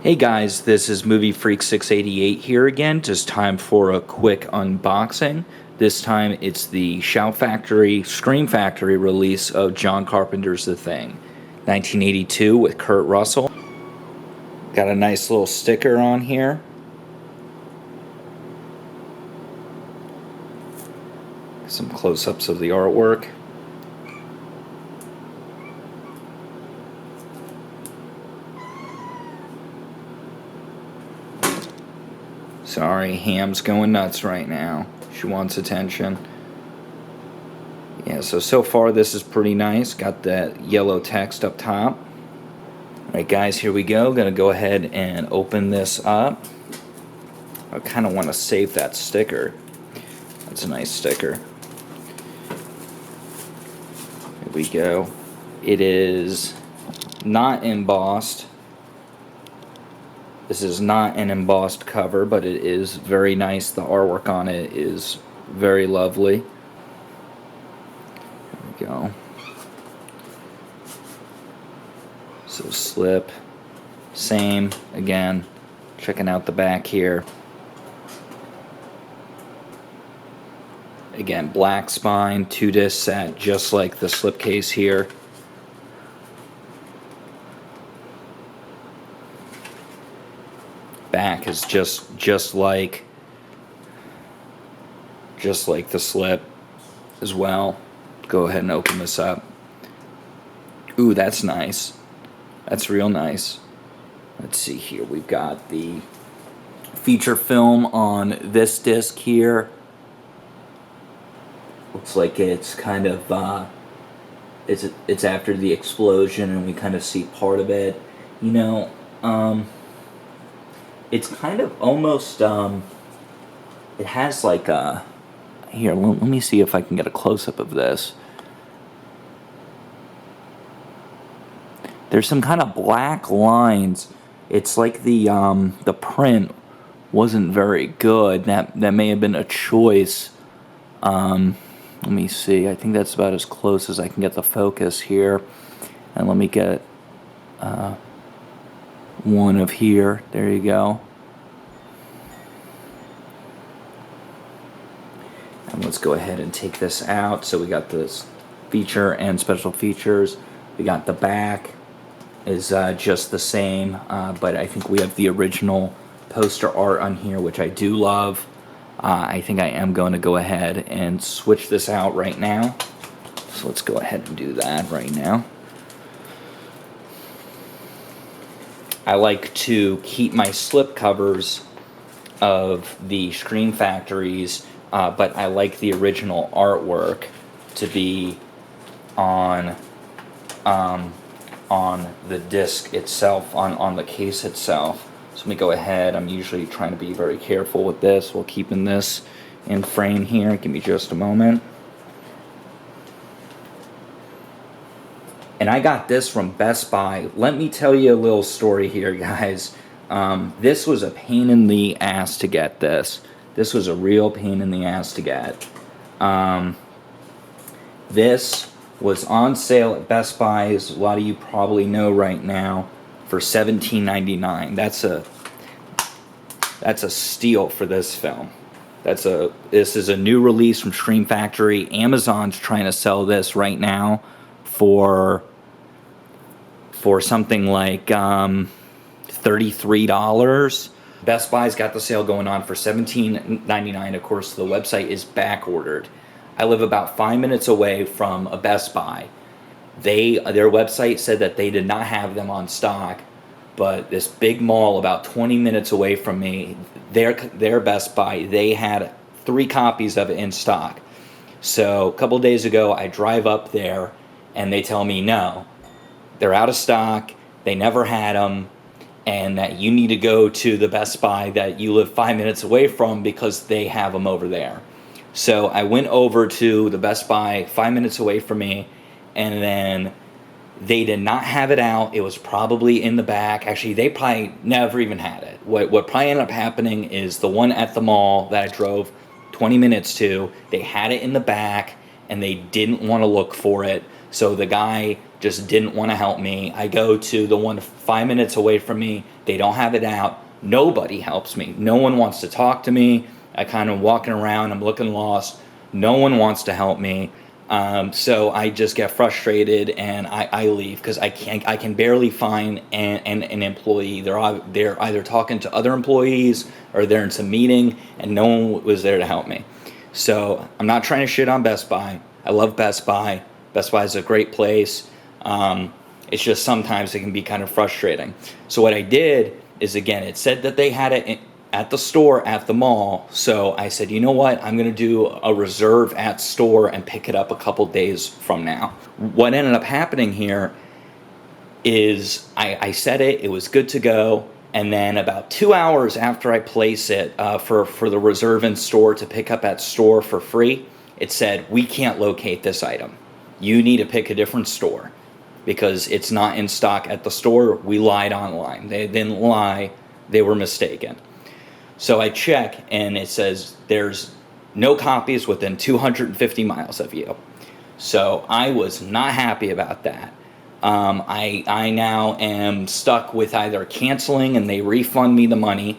Hey guys, this is Movie Freak 688 here again. Just time for a quick unboxing. This time it's the Scream Factory release of John Carpenter's The Thing, 1982 with Kurt Russell. Got a nice little sticker on here. Some close-ups of the artwork. Sorry, Ham's going nuts right now. She wants attention. Yeah, so far this is pretty nice. Got that yellow text up top. Alright guys, here we go. Gonna go ahead and open this up. I kind of want to save that sticker. That's a nice sticker. Here we go. It is not embossed. This is not an embossed cover, but it is very nice. The artwork on it is very lovely. There we go. So slip. Same. Again, checking out the back here. Again, black spine, 2-disc set, just like the slipcase here. Back is just like the slip as well. Go ahead and open this up. Ooh, that's nice. That's real nice. Let's see here. We've got the feature film on this disc here. Looks like it's kind of it's after the explosion, and we kind of see part of it. You know, it's kind of almost, it has like a, here, let me see if I can get a close-up of this. There's some kind of black lines. It's like the print wasn't very good. That may have been a choice. Let me see. I think that's about as close as I can get the focus here. And let me get one of here. There you go. And let's go ahead and take this out. So we got this feature and special features. We got the back is just the same, but I think we have the original poster art on here, which I do love. I think I am going to go ahead and switch this out right now. So let's go ahead and do that right now. I like to keep my slip covers of the Scream Factories, but I like the original artwork to be on the disc itself, on the case itself. So let me go ahead. I'm usually trying to be very careful with this while keeping this in frame here. Give me just a moment. And I got this from Best Buy. Let me tell you a little story here, guys. This was a pain in the ass to get this. This was a real pain in the ass to get. This was on sale at Best Buy, as a lot of you probably know right now, for $17.99. That's a steal for this film. This is a new release from Scream Factory. Amazon's trying to sell this right now for something like $33. Best Buy's got the sale going on for $17.99. Of course, the website is back ordered. I live about 5 minutes away from a Best Buy. Their website said that they did not have them on stock, but this big mall about 20 minutes away from me, their Best Buy, they had 3 copies of it in stock. So a couple days ago, I drive up there, and they tell me, no, they're out of stock, they never had them, and that you need to go to the Best Buy that you live 5 minutes away from because they have them over there. So I went over to the Best Buy 5 minutes away from me, and then they did not have it out. It was probably in the back. Actually, they probably never even had it. What probably ended up happening is the one at the mall that I drove 20 minutes to, they had it in the back, and they didn't want to look for it. So the guy just didn't want to help me. I go to the one 5 minutes away from me. They don't have it out. Nobody helps me. No one wants to talk to me. I kind of walking around. I'm looking lost. No one wants to help me. So I just get frustrated and I leave because I can barely find an employee. They're either talking to other employees or they're in some meeting and no one was there to help me. So I'm not trying to shit on Best Buy. I love Best Buy. Best Buy is a great place. It's just sometimes it can be kind of frustrating. So what I did is, again, it said that they had it at the store at the mall. So I said, you know what? I'm going to do a reserve at store and pick it up a couple days from now. What ended up happening here is I said it was good to go. And then about 2 hours after I place it for the reserve in store to pick up at store for free, it said, we can't locate this item. You need to pick a different store because it's not in stock at the store. We lied online. They didn't lie. They were mistaken. So I check and it says there's no copies within 250 miles of you. So I was not happy about that. I now am stuck with either canceling and they refund me the money,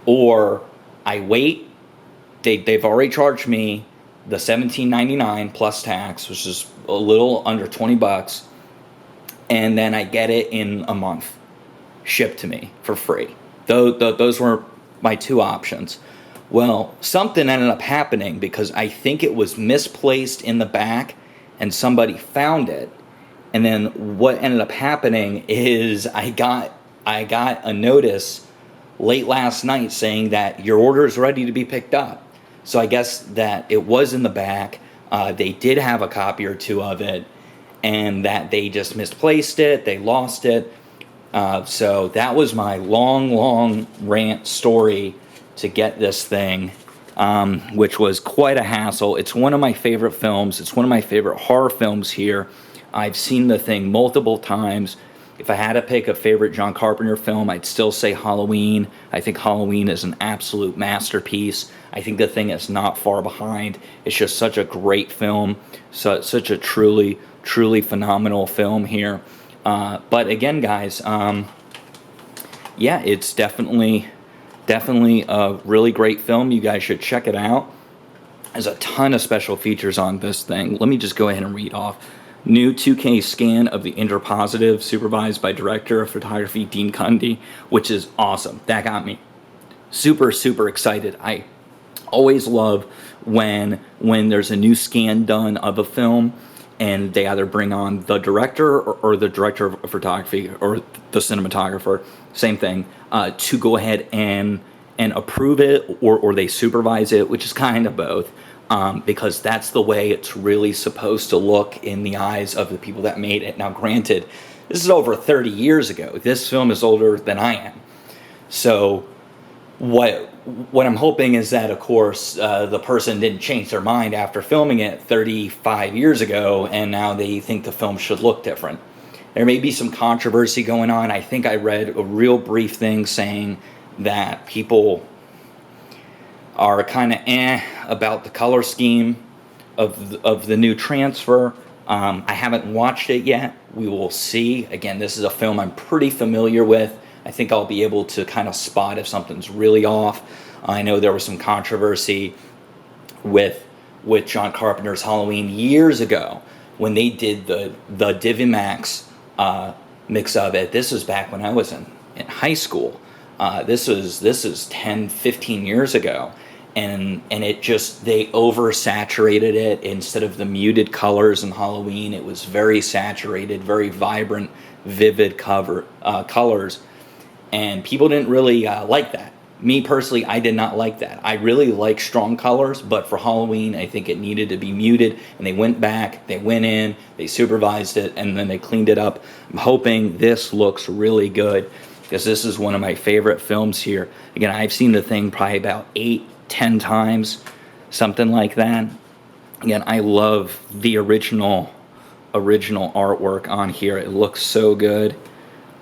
or I wait. They've already charged me the $17.99 plus tax, which is a little under $20, and then I get it in a month, shipped to me for free. Those were my two options. Well, something ended up happening because I think it was misplaced in the back and somebody found it. And then what ended up happening is I got a notice late last night saying that your order is ready to be picked up. So I guess that it was in the back. They did have a copy or two of it, and that they just misplaced it. They lost it. So that was my long rant story to get this thing, which was quite a hassle. It's one of my favorite films. It's one of my favorite horror films here. I've seen the thing multiple times. If I had to pick a favorite John Carpenter film, I'd still say Halloween. I think Halloween is an absolute masterpiece. I think the thing is not far behind. It's just such a great film. Such a truly phenomenal film here. But again, guys, yeah, it's definitely a really great film. You guys should check it out. There's a ton of special features on this thing. Let me just go ahead and read off. New 2K scan of the interpositive, supervised by director of photography Dean Cundy, which is awesome. That got me super excited. I always love when there's a new scan done of a film and they either bring on the director or the director of photography or the cinematographer, same thing, to go ahead and approve it, or they supervise it, which is kind of both. Because that's the way it's really supposed to look in the eyes of the people that made it. Now, granted, this is over 30 years ago. This film is older than I am. So what I'm hoping is that, of course, the person didn't change their mind after filming it 35 years ago, and now they think the film should look different. There may be some controversy going on. I think I read a real brief thing saying that people are kind of about the color scheme of the new transfer. I haven't watched it yet. We will see. Again, this is a film I'm pretty familiar with. I think I'll be able to kind of spot if something's really off. I know there was some controversy with John Carpenter's Halloween years ago when they did the Divimax mix of it. This was back when I was in high school. This is 10, 15 years ago. And it just, they oversaturated it. Instead of the muted colors in Halloween, it was very saturated, very vibrant, vivid colors. And people didn't really like that. Me personally, I did not like that. I really like strong colors, but for Halloween, I think it needed to be muted. And they went back, they went in, they supervised it, and then they cleaned it up. I'm hoping this looks really good, because this is one of my favorite films here. Again, I've seen the thing probably about 8-10 times, something like that. Again, I love the original artwork on here. It looks so good.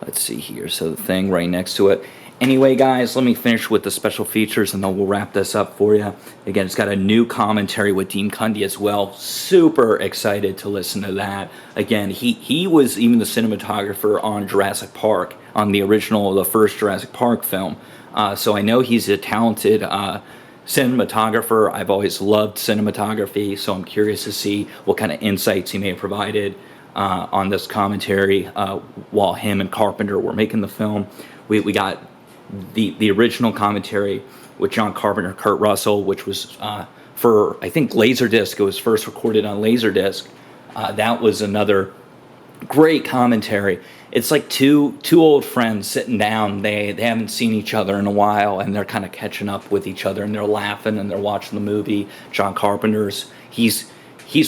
Let's see here. So the thing right next to it. Anyway, guys, let me finish with the special features and then we'll wrap this up for you. Again, it's got a new commentary with Dean Cundy as well. Super excited to listen to that. Again, he was even the cinematographer on Jurassic Park, on the first Jurassic Park film. So I know he's a talented cinematographer. I've always loved cinematography, so I'm curious to see what kind of insights he may have provided on this commentary while him and Carpenter were making the film. We got the original commentary with John Carpenter, Kurt Russell, which was for, I think, Laserdisc. It was first recorded on Laserdisc. That was another great commentary. It's like two old friends sitting down. They haven't seen each other in a while, and they're kind of catching up with each other, and they're laughing, and they're watching the movie. John Carpenter's, he's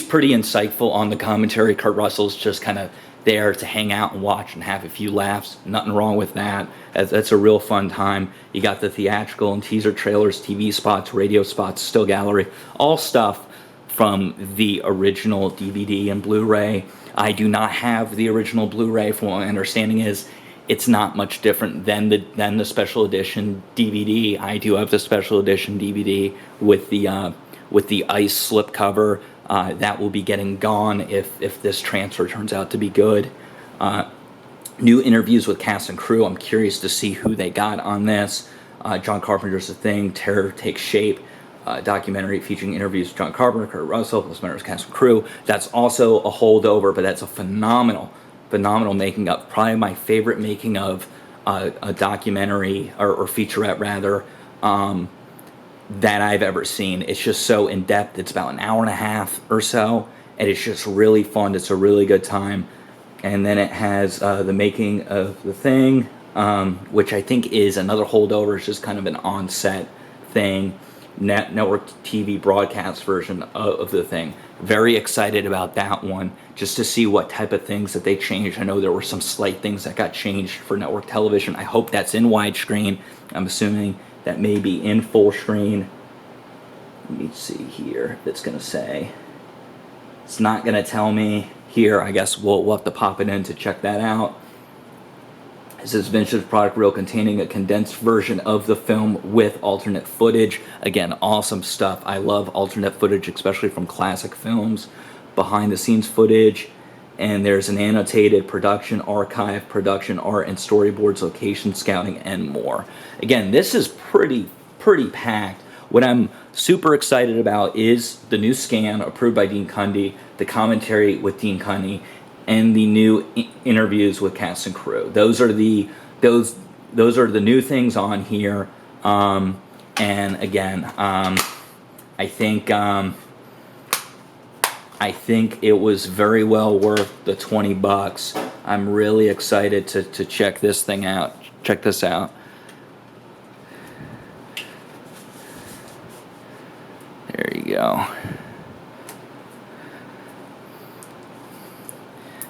pretty insightful on the commentary. Kurt Russell's just kind of there to hang out and watch and have a few laughs. Nothing wrong with that. That's a real fun time. You got the theatrical and teaser trailers, TV spots, radio spots, still gallery, all stuff from the original DVD and Blu-ray. I do not have the original Blu-ray. From what my understanding is, it's not much different than the special edition DVD. I do have the special edition DVD with the ice slipcover. That will be getting gone if this transfer turns out to be good. New interviews with cast and crew. I'm curious to see who they got on this. John Carpenter's The Thing, Terror Takes Shape, documentary featuring interviews with John Carpenter, Kurt Russell, plus members of cast and crew. That's also a holdover, but that's a phenomenal making of. Probably my favorite making of a documentary or featurette rather. That I've ever seen. It's just so in-depth. It's about an hour and a half or so, and it's just really fun. It's a really good time. And then it has the making of The Thing, which I think is another holdover. It's just kind of an on-set thing, network TV broadcast version of The Thing. Very excited about that one, just to see what type of things that they changed. I know there were some slight things that got changed for network television. I hope that's in widescreen. I'm assuming that may be in full screen. Let me see here if it's going to say. It's not going to tell me here. I guess we'll have to pop it in to check that out. It says vintage product reel containing a condensed version of the film with alternate footage. Again, awesome stuff. I love alternate footage, especially from classic films. Behind the scenes footage. And there's an annotated production archive, production art, and storyboards, location scouting, and more. Again, this is pretty packed. What I'm super excited about is the new scan approved by Dean Cundy, the commentary with Dean Cundy, and the new interviews with cast and crew. Those are the new things on here. And again, I think it was very well worth the $20. I'm really excited to check this thing out. Check this out. There you go.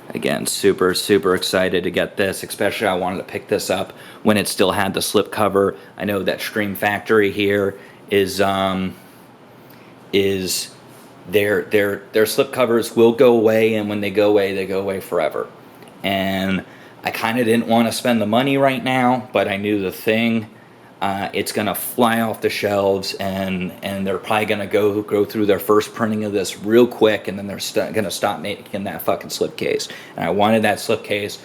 Again, super excited to get this. Especially I wanted to pick this up when it still had the slipcover. I know that Stream Factory here is their slipcovers will go away, and when they go away forever. And I kind of didn't want to spend the money right now, but I knew The Thing, it's gonna fly off the shelves, and they're probably gonna go through their first printing of this real quick, and then they're gonna stop making that fucking slipcase. And I wanted that slipcase.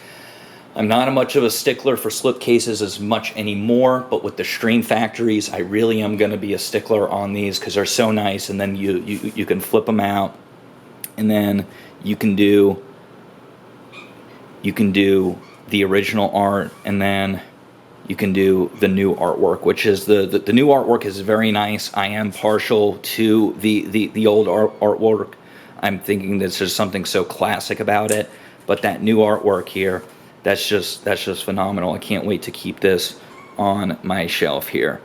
I'm not much of a stickler for slipcases as much anymore, but with the Stream Factories, I really am going to be a stickler on these because they're so nice. And then you can flip them out, and then you can do the original art, and then you can do the new artwork, which is the new artwork is very nice. I am partial to the old artwork. I'm thinking there's just something so classic about it, but that new artwork here, that's just phenomenal. I can't wait to keep this on my shelf here.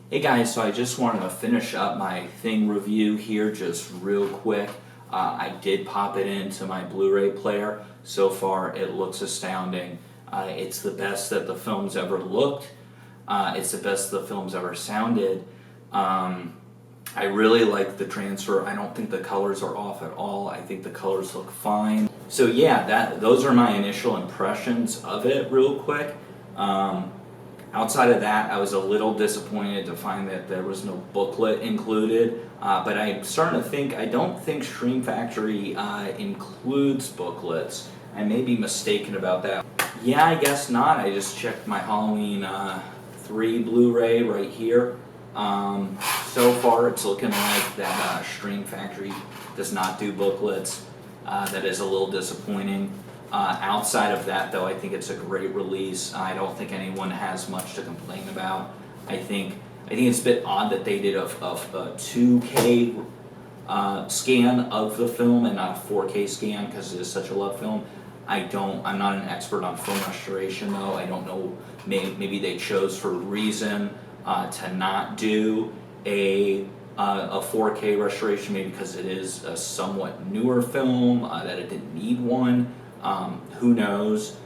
Hey guys, so I just wanted to finish up my Thing review here just real quick. I did pop it into my Blu-ray player. So far it looks astounding. It's the best that the film's ever looked. It's the best the film's ever sounded. I really like the transfer. I don't think the colors are off at all. I think the colors look fine. So yeah, those are my initial impressions of it real quick. Outside of that, I was a little disappointed to find that there was no booklet included, but I'm starting to think, I don't think Stream Factory includes booklets. I may be mistaken about that. Yeah, I guess not. I just checked my Halloween 3 Blu-ray right here. So far it's looking like that Stream Factory does not do booklets. That is a little disappointing. Outside of that, though, I think it's a great release. I don't think anyone has much to complain about. I think it's a bit odd that they did a 2K scan of the film and not a 4K scan because it is such a love film. I'm not an expert on film restoration, though. I don't know. Maybe they chose for a reason to not do a 4K restoration, maybe because it is a somewhat newer film, that it didn't need one. Who knows?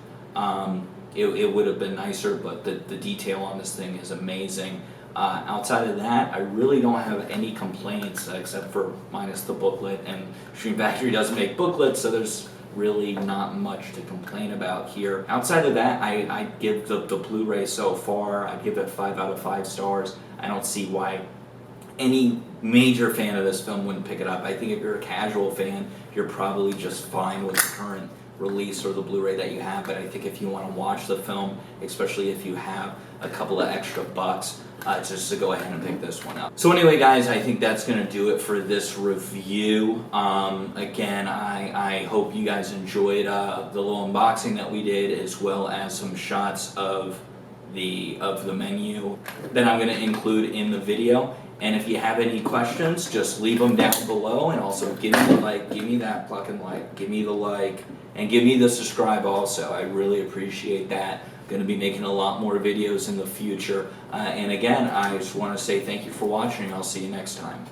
It would have been nicer, but the detail on this thing is amazing. Outside of that, I really don't have any complaints except for minus the booklet, and Stream Factory doesn't make booklets, so there's really not much to complain about here. Outside of that, I give the Blu-ray so far, I give it 5 out of 5 stars. I don't see why any major fan of this film wouldn't pick it up. I think if you're a casual fan, you're probably just fine with the current release or the Blu-ray that you have, but I think if you want to watch the film, especially if you have a couple of extra bucks, just to go ahead and pick this one up. So anyway, guys, I think that's going to do it for this review. Again, I hope you guys enjoyed the little unboxing that we did, as well as some shots of the menu that I'm going to include in the video. And if you have any questions, just leave them down below, and also give me the like, give me that fucking like, give me the like, and give me the subscribe also. I really appreciate that. Going to be making a lot more videos in the future. And again, I just want to say thank you for watching. I'll see you next time.